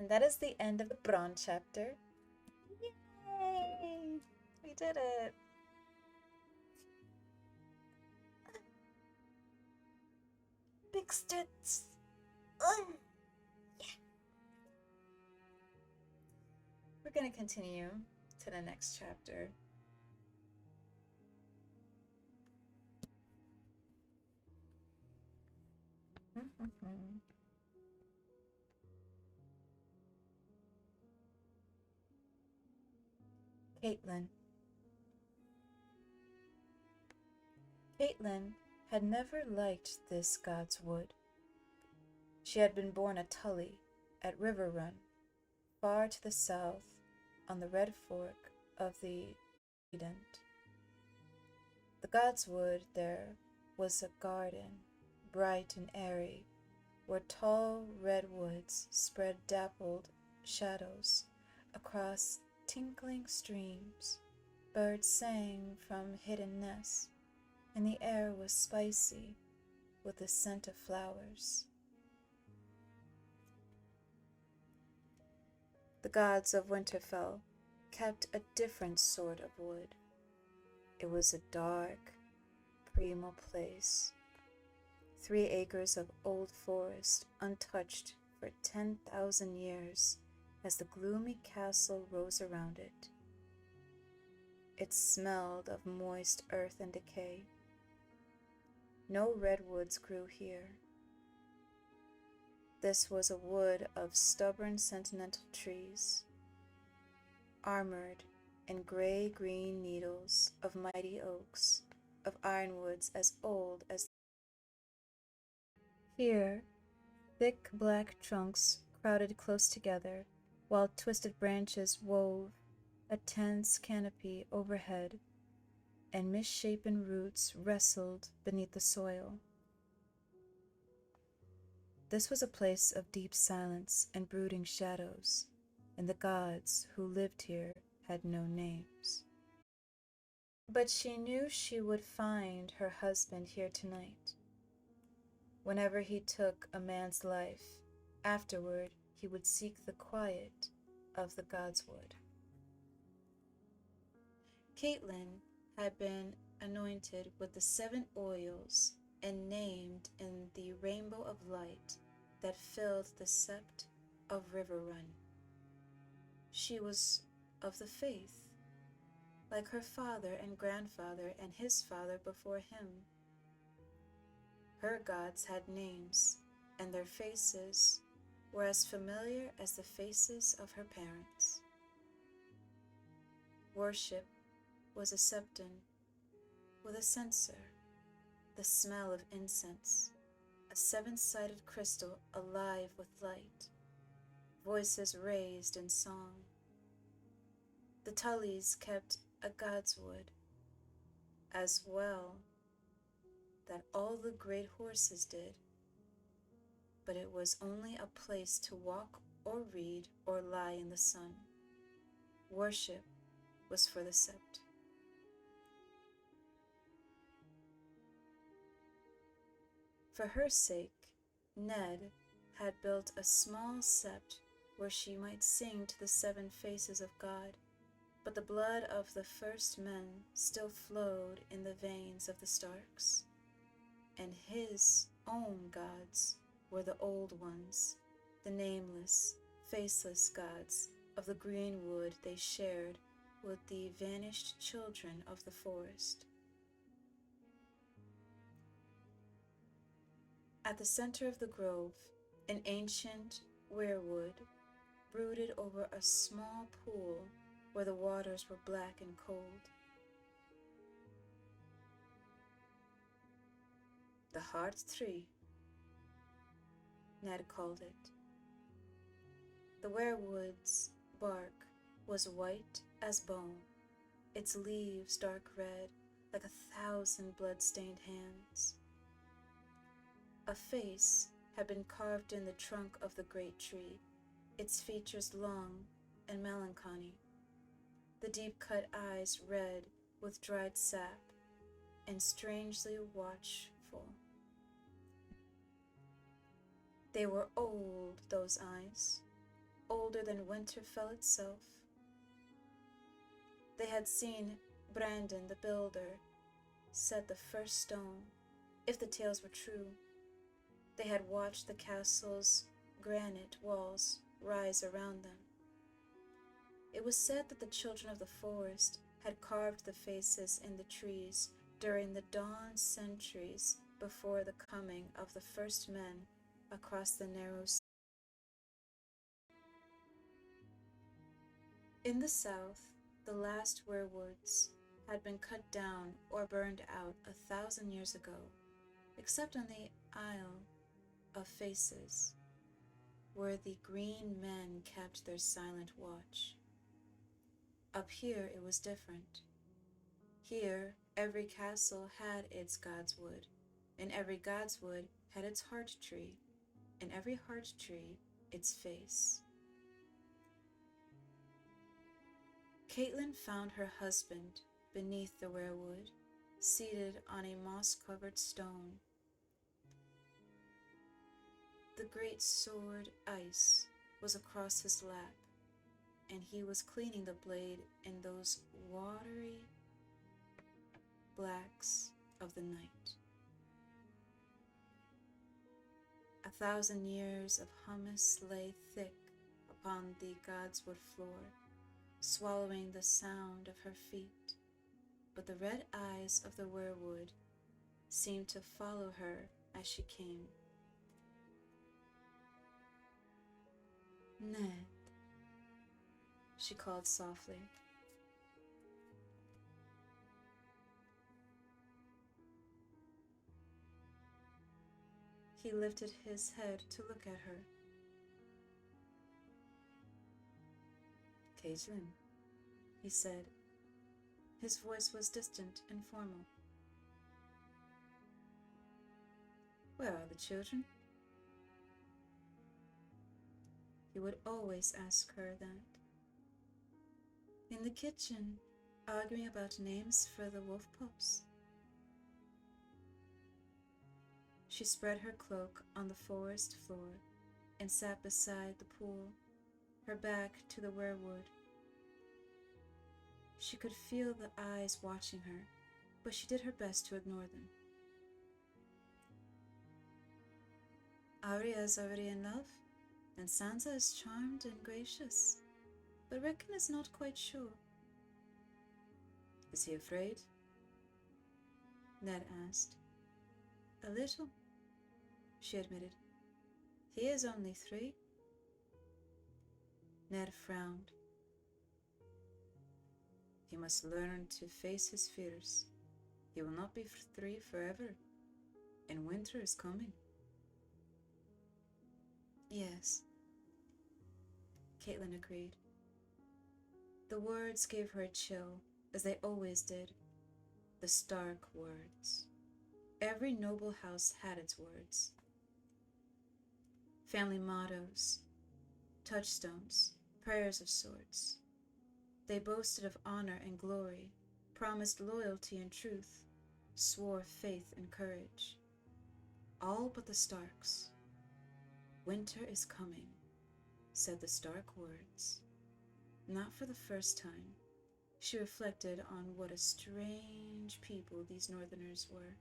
And that is the end of the Bronn chapter. Yay! We did it! Big stits! Yeah! We're gonna continue to the next chapter. Catelyn. Catelyn had never liked this God's Wood. She had been born a Tully at River Run, far to the south on the red fork of the 𝘠𝘕𝘠𝘦. The God's Wood there was a garden, bright and airy, where tall redwoods spread dappled shadows across tinkling streams. Birds sang from hidden nests, and the air was spicy with the scent of flowers. The gods of Winterfell kept a different sort of wood. It was a dark, primal place, 3 acres of old forest untouched for 10,000 years as the gloomy castle rose around it. It smelled of moist earth and decay. No redwoods grew here. This was a wood of stubborn sentinel trees, armored in gray-green needles of mighty oaks, of ironwoods as old as. Here, thick black trunks crowded close together, while twisted branches wove a tense canopy overhead, and misshapen roots wrestled beneath the soil. This was a place of deep silence and brooding shadows, and the gods who lived here had no names. But she knew she would find her husband here tonight. Whenever he took a man's life, afterward he would seek the quiet of the God's Wood. Catelyn had been anointed with the 7 oils and named in the rainbow of light that filled the sept of River Run. She was of the faith, like her father and grandfather and his father before him. Her gods had names, and their faces were as familiar as the faces of her parents. Worship was a septon with a censer, the smell of incense, a 7-sided crystal alive with light, voices raised in song. The Tullys kept a God's Wood, as well that all the great horses did, but it was only a place to walk or read or lie in the sun. Worship was for the sept. For her sake, Ned had built a small sept where she might sing to the 7 faces of God, but the blood of the first men still flowed in the veins of the Starks, and his own gods were the old ones, the nameless, faceless gods of the green wood they shared with the vanished children of the forest. At the center of the grove, an ancient weirwood brooded over a small pool where the waters were black and cold. The 𝘠𝘓𝘳𝘠𝘠, Ned called it. The weirwood's bark was white as bone, its leaves dark red like 1,000 blood-stained hands. A face had been carved in the trunk of the great tree, its features long and melancholy, the deep-cut eyes red with dried sap and strangely watchful. They were old, those eyes, older than Winterfell itself. They had seen Brandon the Builder set the first stone, if the tales were true. They had watched the castle's granite walls rise around them. It was said that the children of the forest had carved the faces in the trees during the dawn centuries before the coming of the first men across the narrow sea. In the south, the last weirwoods had been cut down or burned out 1,000 years ago, except on the Isle of Faces, where the green men kept their silent watch. Up here it was different. Here every castle had its God's wood, and every God's wood had its heart tree, and every heart tree its face. Catelyn found her husband beneath the weirwood, seated on a moss-covered stone. The great sword Ice was across his lap, and he was cleaning the blade in those watery blacks of the night. 1,000 years of humus lay thick upon the godswood floor, swallowing the sound of her feet, but the red eyes of the weirwood seemed to follow her as she came. "Ned," she called softly. He lifted his head to look at her. "Catelyn," he said. His voice was distant and formal. "Where are the children?" He would always ask her that. "In the kitchen, arguing about names for the wolf pups." She spread her cloak on the forest floor and sat beside the pool, her back to the weirwood. She could feel the eyes watching her, but she did her best to ignore them. "Arya is already in love, and Sansa is charmed and gracious, but Rickon is not quite sure." "Is he afraid?" Ned asked. "A little," she admitted. "He is only 3. Ned frowned. "He must learn to face his fears. He will not be 3 forever, and winter is coming." "Yes," Catelyn agreed. The words gave her a chill, as they always did. The Stark words. Every noble house had its words. Family mottos, touchstones, prayers of sorts. They boasted of honor and glory, promised loyalty and truth, swore faith and courage. All but the Starks. "Winter is coming," said the Stark words. Not for the first time, she reflected on what a strange people these Northerners were.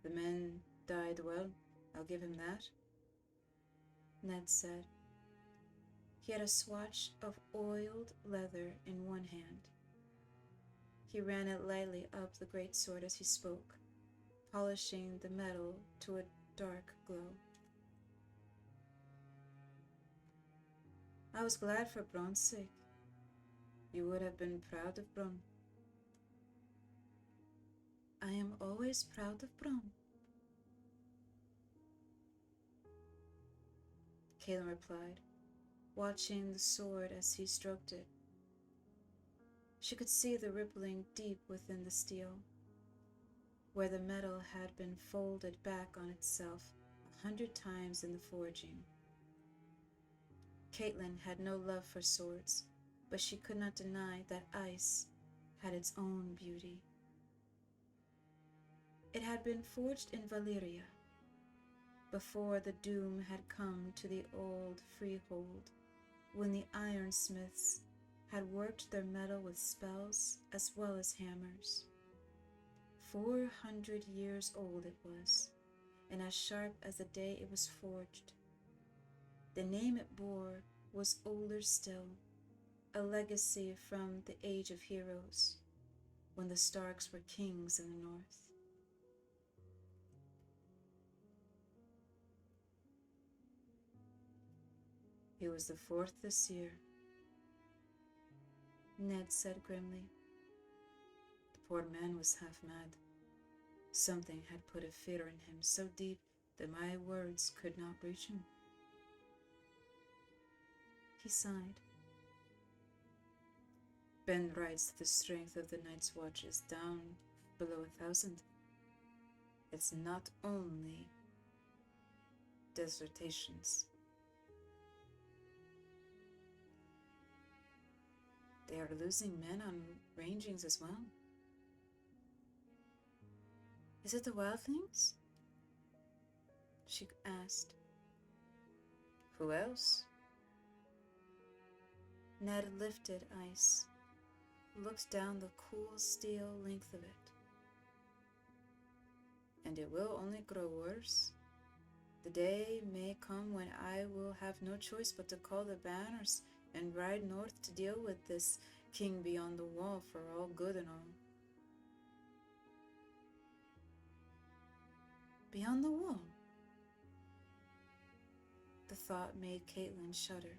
"The men died well, I'll give him that," Ned said. He had a swatch of oiled leather in one hand. He ran it lightly up the great sword as he spoke, polishing the metal to a dark glow. "I was glad for Bronn's sake. You would have been proud of Bronn." "I am always proud of Bronn," Catelyn replied, watching the sword as he stroked it. She could see the rippling deep within the steel, where the metal had been folded back on itself 100 times in the forging. Catelyn had no love for swords, but she could not deny that ice had its own beauty. It had been forged in Valyria, before the doom had come to the old freehold, when the ironsmiths had worked their metal with spells as well as hammers. 400 years old it was, and as sharp as the day it was forged. The name it bore was older still, a legacy from the age of heroes, when the Starks were kings in the north. It was the 4th this year, Ned said grimly. The poor man was half mad. Something had put a fear in him so deep that my words could not reach him. He sighed. Ben writes that the strength of the Night's Watch is down below 1,000. It's not only desertations. They are losing men on rangings as well. Is it the wildlings? She asked. Who else? Ned lifted ice, looked down the cool steel length of it. And it will only grow worse. The day may come when I will have no choice but to call the banners and ride north to deal with this king beyond the wall for all good and all. Beyond the wall? The thought made Catelyn shudder.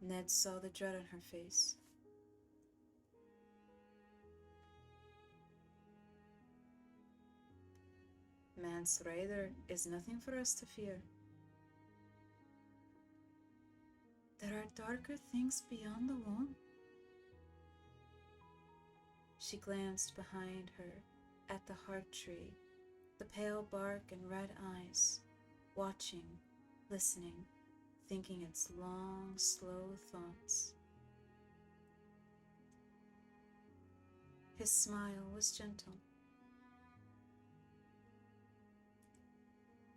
Ned saw the dread on her face. 𝘕𝘄𝘃 is nothing for us to fear. There are darker things beyond the wall. She glanced behind her at the heart tree, the pale bark and red eyes, watching, listening, thinking its long, slow thoughts. His smile was gentle.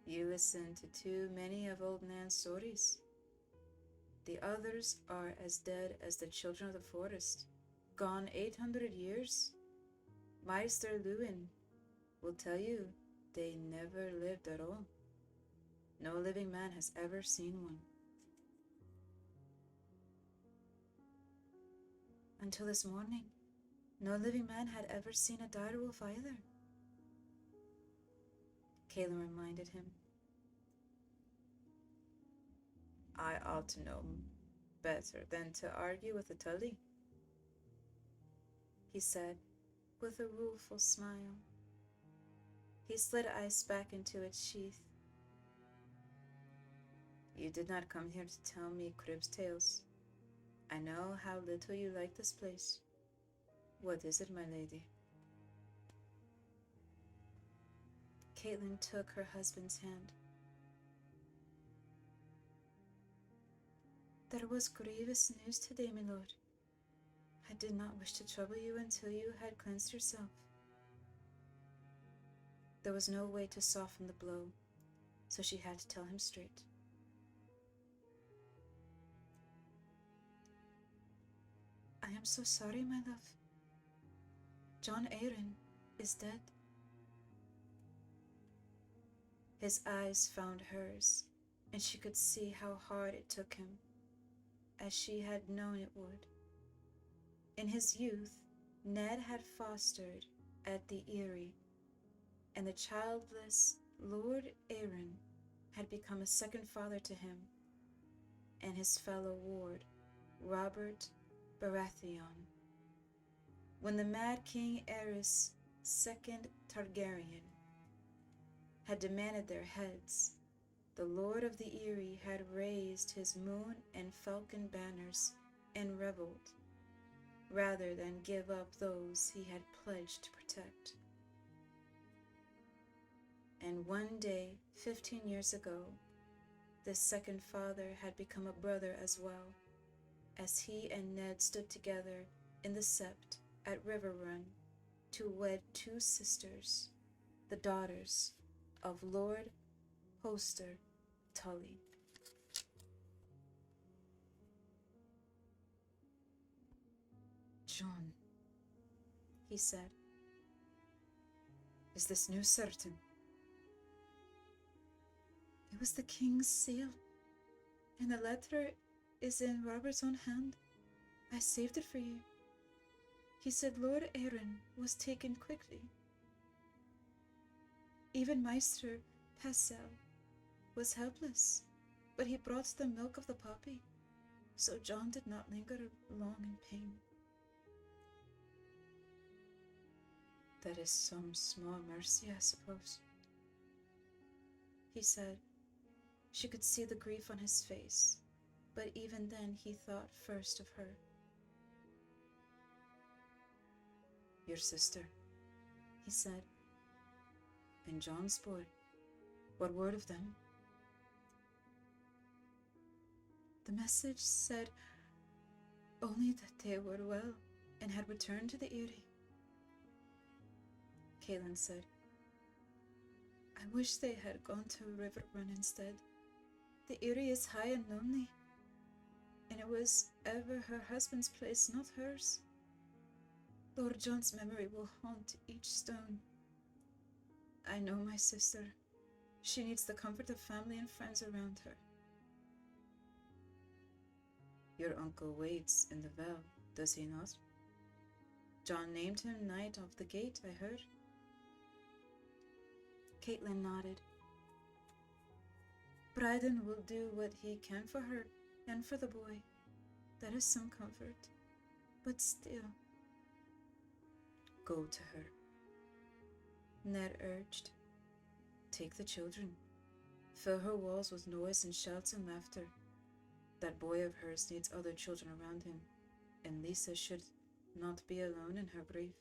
You listen to too many of old Nan's stories. The others are as dead as the children of the forest, gone 800 years. 𝘕𝘄𝘃𝘠 will tell you they never lived at all. No living man has ever seen one. Until this morning, no living man had ever seen a direwolf either. Catelyn reminded him. I ought to know better than to argue with a �々, he said, with a rueful smile. He slid ice back into its sheath. You did not come here to tell me cribs tales. I know how little you like this place. What is it, my lady? Catelyn took her husband's hand. There was grievous news today, my lord. I did not wish to trouble you until you had cleansed yourself. There was no way to soften the blow, so she had to tell him straight. I am so sorry, my love. Jon Arryn is dead. His eyes found hers, and she could see how hard it took him, as she had known it would. In his youth, Ned had fostered at the Eyrie, and the childless Lord Arryn had become a second father to him and his fellow ward, Robert Baratheon. When the mad King Aerys II Targaryen had demanded their heads, the Lord of the Eyrie had raised his moon and falcon banners and reveled, rather than give up those he had pledged to protect. And one day, 15 years ago, this second father had become a brother as well, as he and Ned stood together in the sept at River Run to wed two sisters, the daughters of 𝘈𝘗𝘳𝘪𝘴. John, he said, is this news certain? It was the king's seal, and the letter is in Robert's own hand. I saved it for you. He said Lord Arryn was taken quickly. Even Maester Paisel was helpless, but he brought the milk of the poppy, so John did not linger long in pain. That is some small mercy, I suppose, he said. She could see the grief on his face, but even then he thought first of her. Your sister, he said, and John's boy, what word of them? The message said only that they were well and had returned to the 𝘕𝘗. Catelyn said, I wish they had gone to Riverrun instead. The 𝘕𝘗 is high and lonely, and it was ever her husband's place, not hers. Lord John's memory will haunt each stone. I know my sister. She needs the comfort of family and friends around her. Your uncle waits in the well, does he not? John named him Knight of the Gate, I heard. Catelyn nodded. Bryden will do what he can for her and for the boy. That is some comfort. But still. Go to her, Ned urged. Take the children. Fill her walls with noise and shouts and laughter. That boy of hers needs other children around him, and Lisa should not be alone in her grief.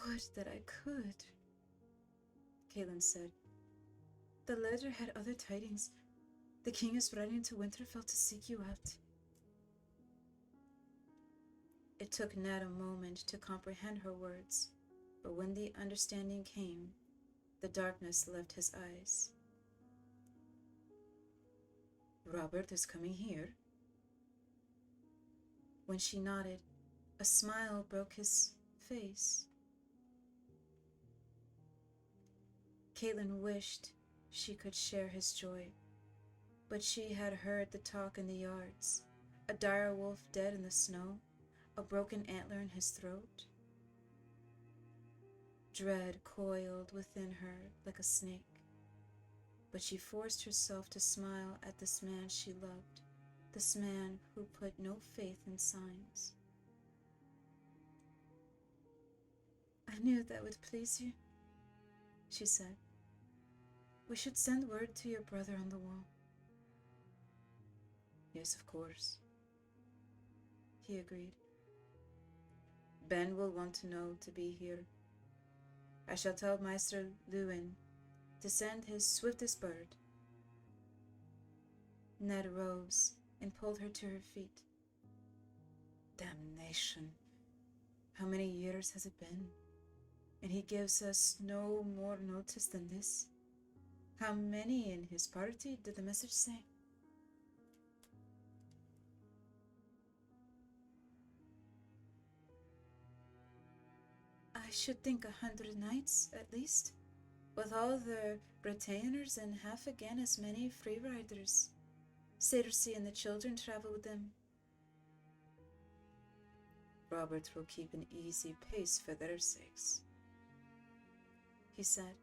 Would that I could, Catelyn said. The letter had other tidings. The king is riding to Winterfell to seek you out. It took Ned a moment to comprehend her words, but when the understanding came, the darkness left his eyes. Robert is coming here? When she nodded, a smile broke his face. Catelyn wished she could share his joy, but she had heard the talk in the yards, a dire wolf dead in the snow, a broken antler in his throat. Dread coiled within her like a snake, but she forced herself to smile at this man she loved, this man who put no faith in signs. I knew that would please you, she said. We should send word to your brother on the wall. Yes, of course, he agreed. Ben will want to know to be here. I shall tell Maester Luwin to send his swiftest bird. Ned rose and pulled her to her feet. Damnation! How many years has it been? And he gives us no more notice than this? How many in his party did the message say? I should think 100 knights, at least, with all the retainers and half again as many free riders. Cersei and the children travel with them. Robert will keep an easy pace for their sakes, he said.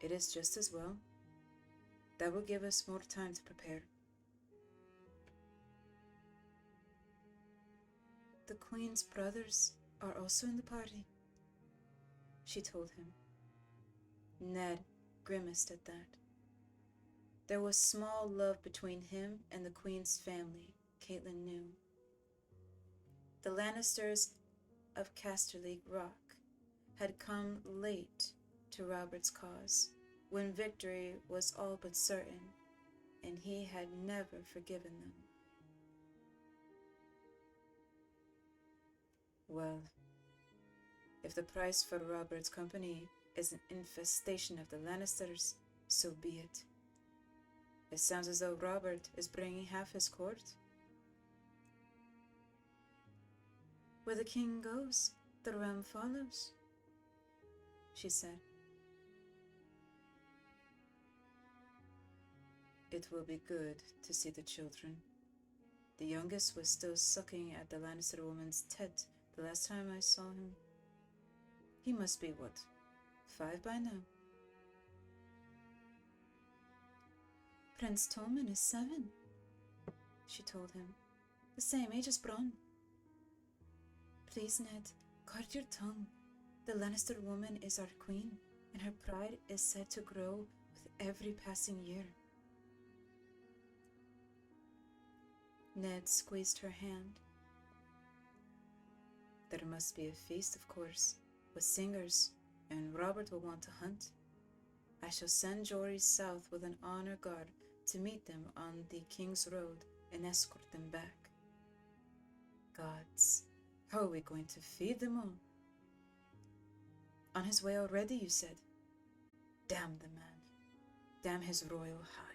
It is just as well. That will give us more time to prepare. The Queen's brothers are also in the party, she told him. Ned grimaced at that. There was small love between him and the Queen's family, Catelyn knew. The Lannisters of Casterly Rock had come late to Robert's cause, when victory was all but certain, and he had never forgiven them. Well, If the price for Robert's company is an infestation of the Lannisters, so be it. It sounds as though Robert is bringing half his court. Where the king goes, the realm follows, she said. It will be good to see the children. The youngest was still sucking at the Lannister woman's tet the last time I saw him. He must be, what, 5 by now? Prince Tommen is 7, she told him. The same age as Bronn. Please, Ned, guard your tongue. The Lannister woman is our queen, and her pride is said to grow with every passing year. Ned squeezed her hand. There must be a feast, of course, with singers, and Robert will want to hunt. I shall send Jory south with an honor guard to meet them on the King's Road and escort them back. Gods, how are we going to feed them all? On his way already, you said? Damn the man. Damn his royal high.